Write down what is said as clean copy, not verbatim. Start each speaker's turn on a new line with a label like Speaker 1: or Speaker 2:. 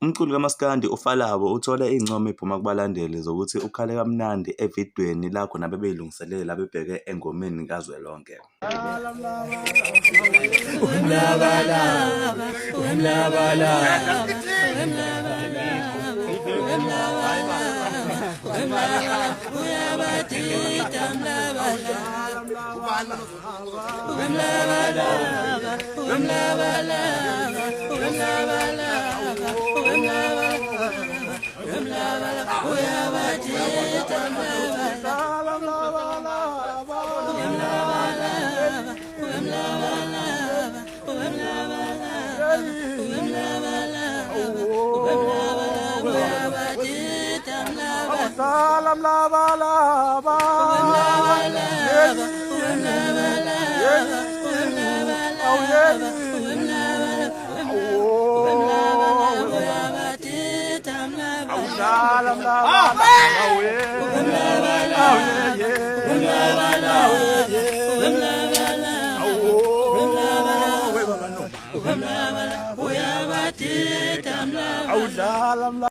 Speaker 1: Umculi kaMaskandi uFalabo uthole ingcomo ephuma kubalandeli zokuthi ukhale kamnandi evidweni la khona bebeyilungiselele bebheke engomeni kazwelonke.
Speaker 2: Salam lava lava, salam